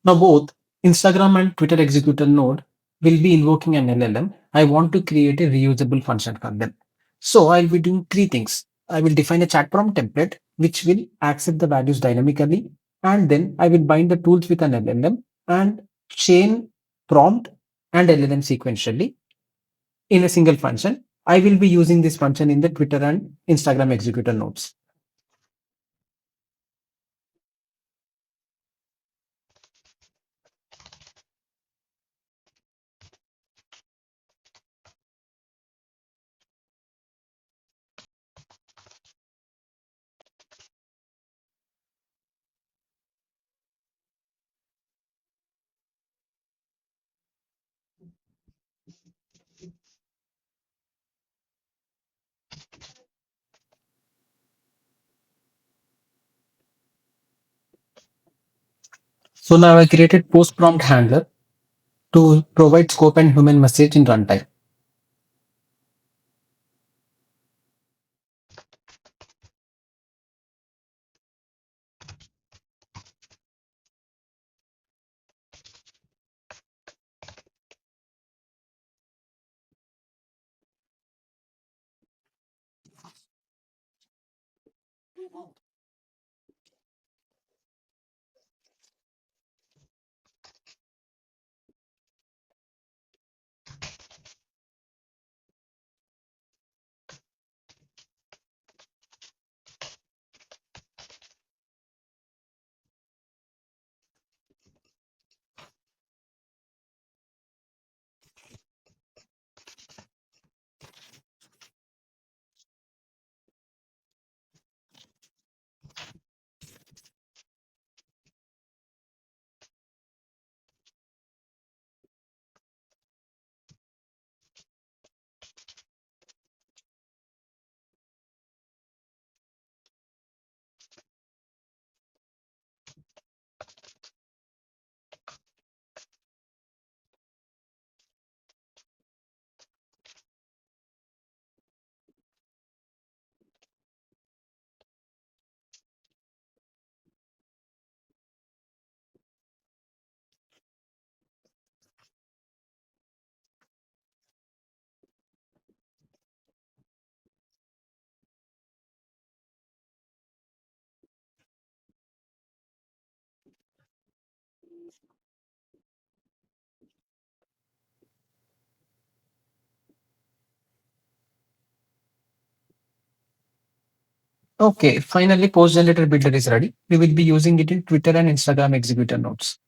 Now both Instagram and Twitter executor node will be invoking an LLM. I want to create a reusable function for them. So I'll be doing three things. I will define a chat prompt template, which will accept the values dynamically. And then I will bind the tools with an LLM and chain prompt and LLM sequentially in a single function. I will be using this function in the Twitter and Instagram executor nodes. So now I created post prompt handler to provide scope and human message in runtime. Okay, finally, post generator builder is ready. We will be using it in Twitter and Instagram executor nodes.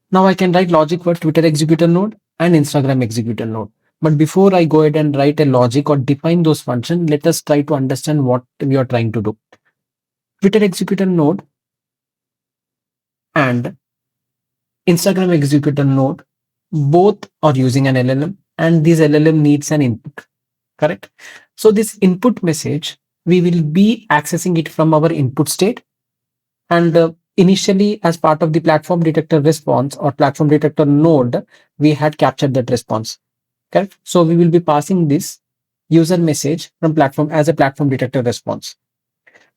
Now I can write logic for Twitter executor node and Instagram executor node. But before I go ahead and write a logic or define those functions, let us try to understand what we are trying to do. Twitter executor node and Instagram executor node both are using an LLM, and this LLM needs an input, correct? So this input message, we will be accessing it from our input state. And initially, as part of the platform detector response or platform detector node, we had captured that response. Correct. So we will be passing this user message from platform as a platform detector response.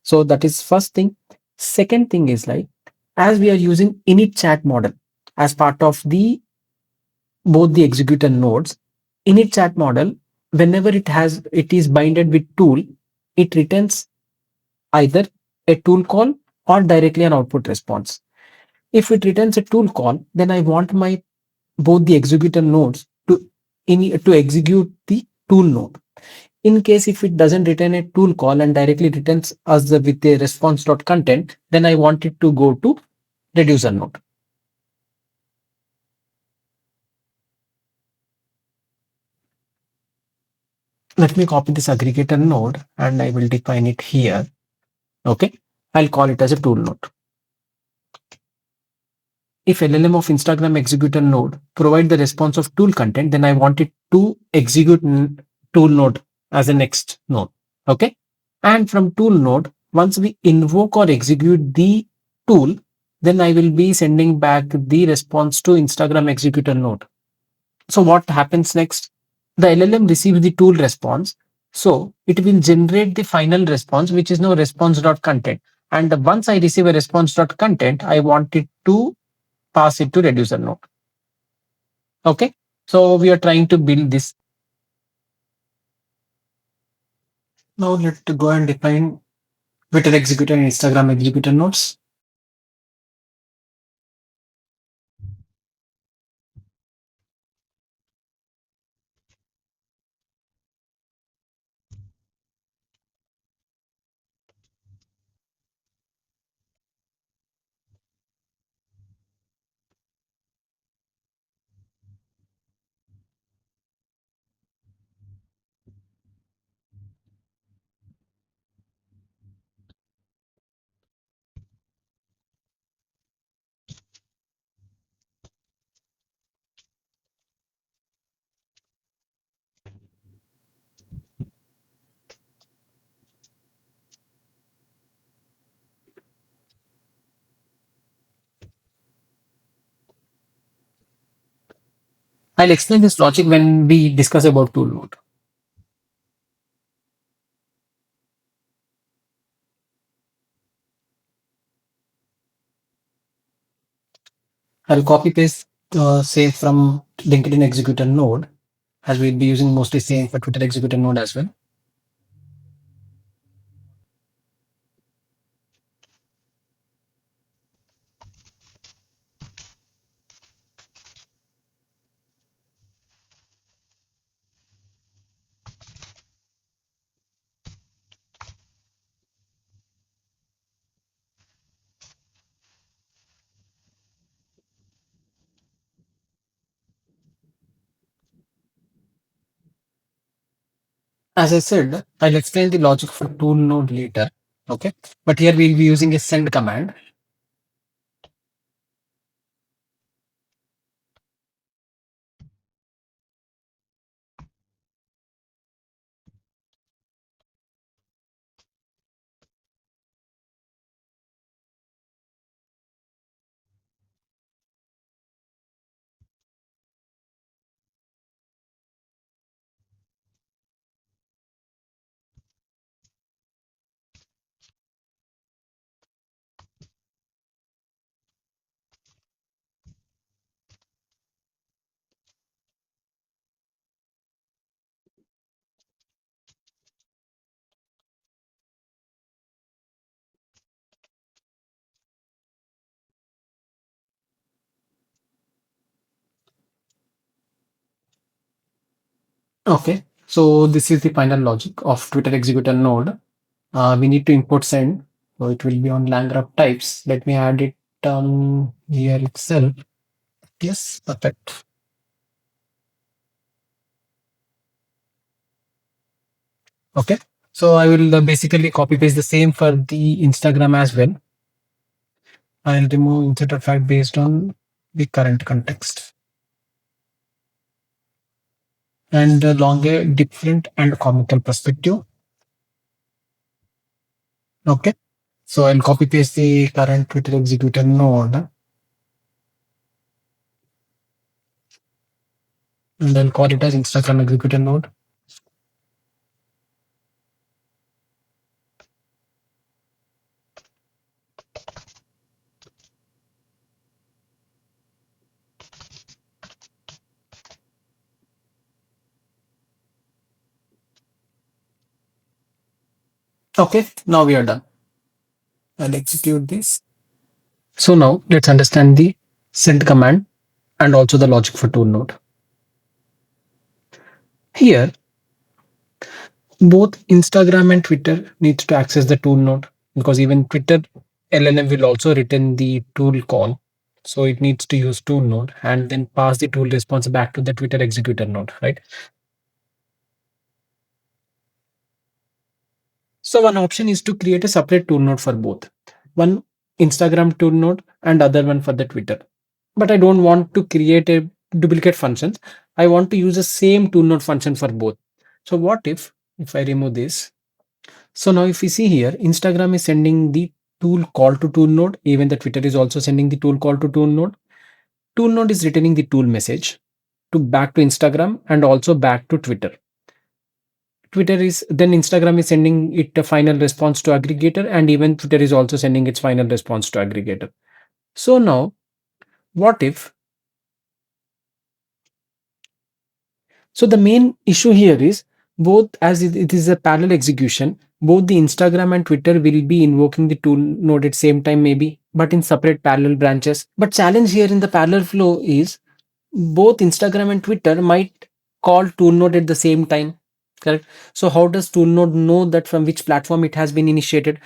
So that is first thing. Second thing is like, as we are using init chat model as part of the both the executor nodes, init chat model, whenever it is binded with tool, it returns either a tool call or directly an output response. If it returns a tool call, then I want my both the executor nodes to execute the tool node. In case if it doesn't return a tool call and directly returns us with a response.content, then I want it to go to reducer node. Let me copy this aggregator node and I will define it here. Okay. I'll call it as a tool node. If LLM of Instagram executor node provide the response of tool content, then I want it to execute tool node as a next node. Okay. And from tool node, once we invoke or execute the tool, then I will be sending back the response to Instagram executor node. So what happens next? The LLM receives the tool response. So it will generate the final response, which is now response.content. And once I receive a response.content, I want it to pass it to reducer node. Okay. So we are trying to build this. Now let's go and define Twitter executor and Instagram executor nodes. I'll explain this logic when we discuss about tool node. I'll copy paste same from LinkedIn executor node, as we'll be using mostly same for Twitter executor node as well. As I said, I'll explain the logic for tool node later. Okay. But here we'll be using a send command. Okay. So this is the final logic of Twitter executor node. We need to import send. So it will be on LangGraph types. Let me add it here itself. Yes, perfect. Okay. So I will basically copy paste the same for the Instagram as well. I'll remove inserted fact based on the current context. And longer, different, and comical perspective. Okay. So I'll copy paste the current Twitter executor node and I'll call it as Instagram executor node. Okay. Now we are done. I'll execute this. So now let's understand the send command and also the logic for tool node. Here, both Instagram and Twitter needs to access the tool node because even Twitter LLM will also return the tool call. So it needs to use tool node and then pass the tool response back to the Twitter executor node, right? So one option is to create a separate tool node for both. One Instagram tool node and other one for the Twitter. But I don't want to create a duplicate functions. I want to use the same tool node function for both. So what if I remove this? So now if we see here, Instagram is sending the tool call to tool node. Even the Twitter is also sending the tool call to tool node. Tool node is returning the tool message to back to Instagram and also back to Twitter. Twitter is then Instagram is sending it a final response to aggregator, and even Twitter is also sending its final response to aggregator. So now, what if? So the main issue here is both, as it is a parallel execution, both the Instagram and Twitter will be invoking the tool node at same time maybe, but in separate parallel branches. But challenge here in the parallel flow is both Instagram and Twitter might call tool node at the same time. Correct. So how does tool node know that from which platform it has been initiated?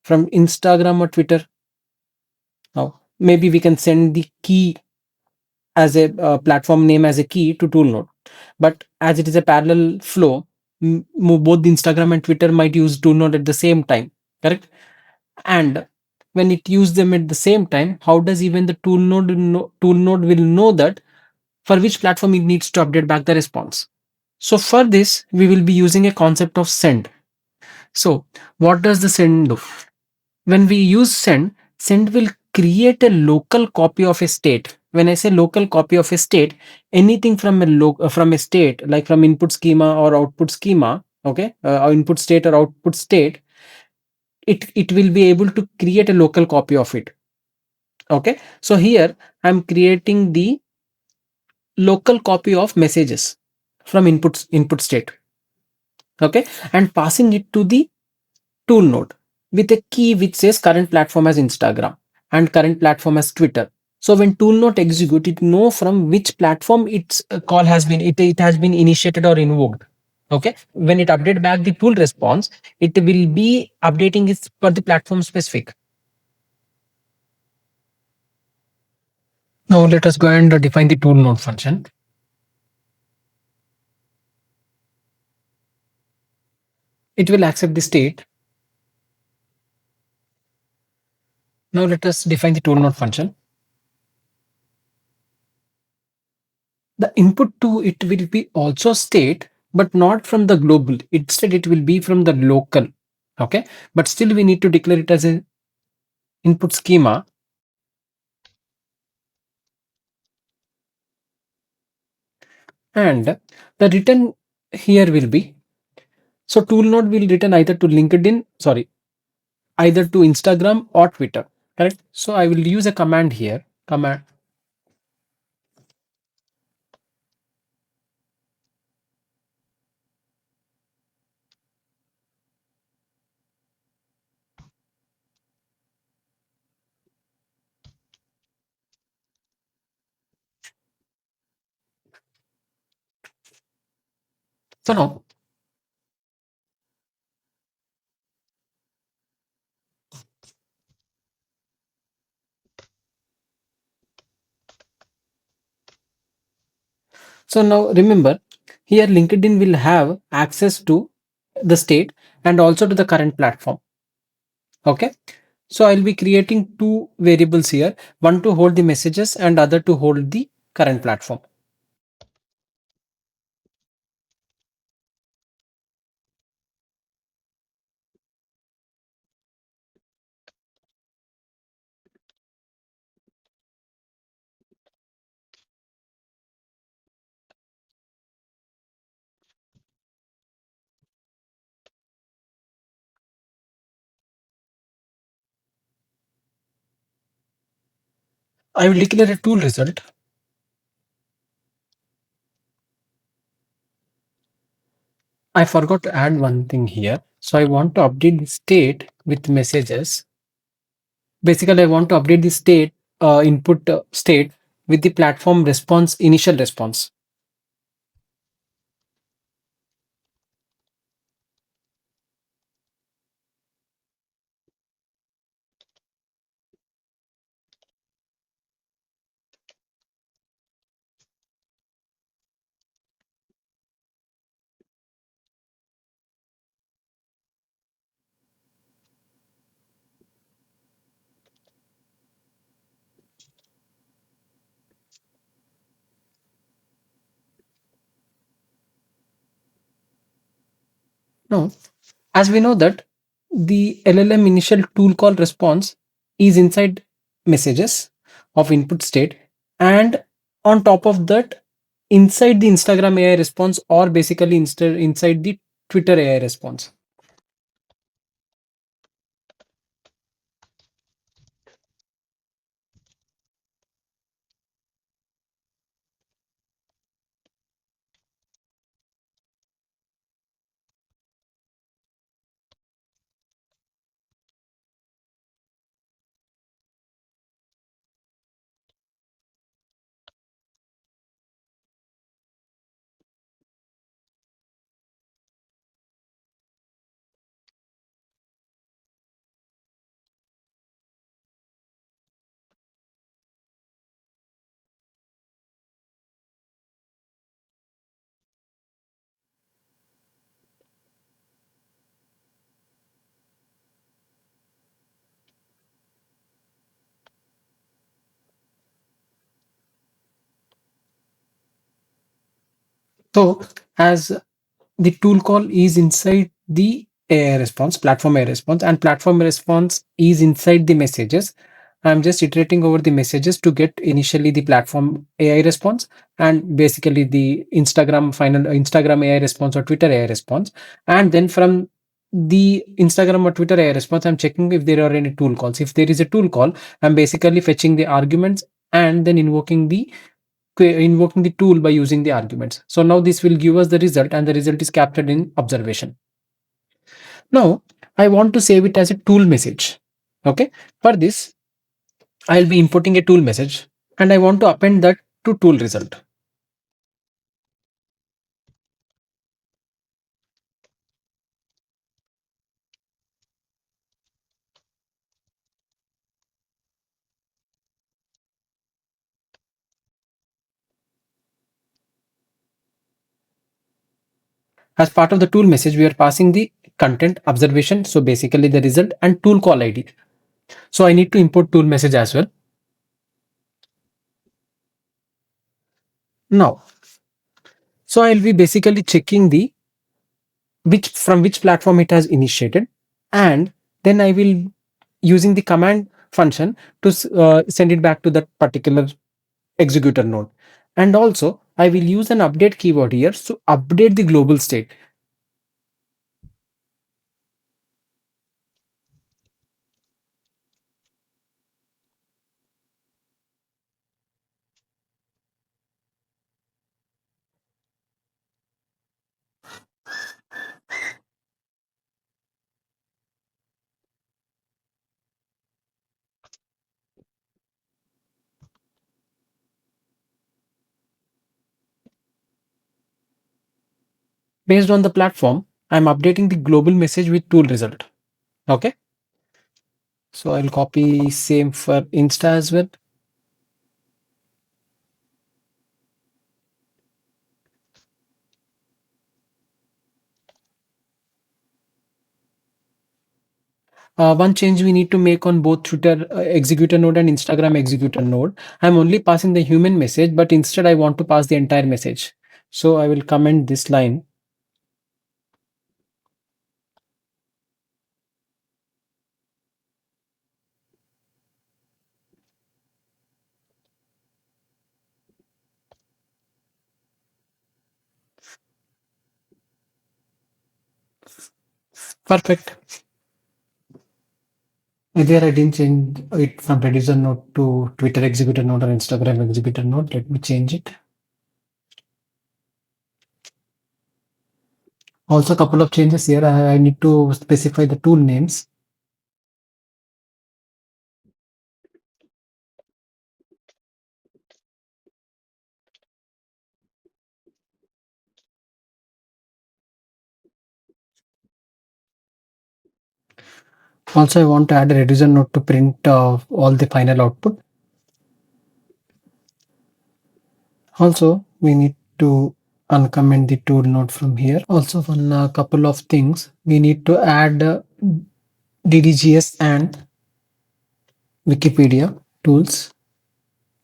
From Instagram or Twitter? Now, maybe we can send the key as a platform name as a key to tool node. But as it is a parallel flow, both the Instagram and Twitter might use tool node at the same time. Correct. And when it use them at the same time, how does even the tool node will know that for which platform it needs to update back the response? So for this, we will be using a concept of send. So what does the send do? When we use send, send will create a local copy of a state. When I say local copy of a state, anything from from a state, like from input schema or output schema, okay, or input state or output state, it will be able to create a local copy of it. Okay, so here I'm creating the local copy of messages from input state. Okay, and passing it to the tool node with a key which says current platform as Instagram and current platform as Twitter. So when tool node execute, it know from which platform its call has been it has been initiated or invoked. Okay, when it update back the tool response, it will be updating it for the platform specific. Now let us go and define the tool node function. It will accept the state. Now let us define the tool node function. The input to it will be also state, but not from the global. Instead, it will be from the local. Okay, but still we need to declare it as an input schema. And the return here will be, so tool node will return either to LinkedIn, sorry, either to Instagram or Twitter. Correct. So I will use a command here. Command. So now, remember here LinkedIn will have access to the state and also to the current platform. Okay. So I'll be creating two variables here, one to hold the messages and other to hold the current platform. I will declare a tool result. I forgot to add one thing here. So I want to update the state with messages. Basically, I want to update the state input state with the platform response, initial response. Now, as we know that the LLM initial tool call response is inside messages of input state, and on top of that, inside the Instagram AI response, or basically inside the Twitter AI response. So as the tool call is inside the AI response, platform AI response, and platform response is inside the messages. I'm just iterating over the messages to get initially the platform AI response and basically the Instagram final Instagram AI response or Twitter AI response. And then from the Instagram or Twitter AI response, I'm checking if there are any tool calls. If there is a tool call, I'm basically fetching the arguments and then invoking the tool by using the arguments. So now this will give us the result and the result is captured in observation. Now I want to save it as a tool message. Okay. For this, I'll be importing a tool message and I want to append that to tool result. As part of the tool message, we are passing the content observation. So basically the result and tool call ID. So I need to import tool message as well. Now, so I'll be basically checking the which from which platform it has initiated, and then I will using the command function to send it back to that particular executor node. And also I will use an update keyword here to update the global state. Based on the platform, I'm updating the global message with tool result. Okay. So I'll copy same for Insta as well. One change we need to make on both Twitter executor node and Instagram executor node. I'm only passing the human message, but instead I want to pass the entire message. So I will comment this line. Perfect. There I didn't change it from reducer node to Twitter executor node or Instagram executor node. Let me change it. Also, a couple of changes here. I need to specify the tool names. Also, I want to add a reducer node to print all the final output. Also, we need to uncomment the tool node from here. Also, on a couple of things, we need to add DDGS and Wikipedia tools.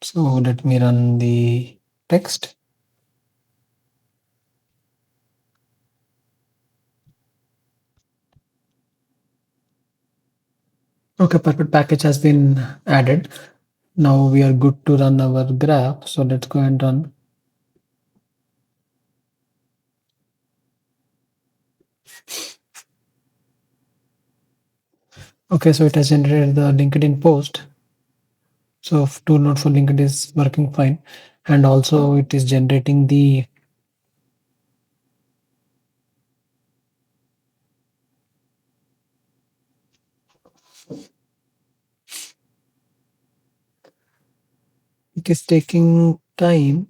So let me run the text. Okay, perfect package has been added. Now we are good to run our graph. So let's go and run. Okay, so it has generated the LinkedIn post. So tool node for LinkedIn is working fine, and also it is generating the it is taking time.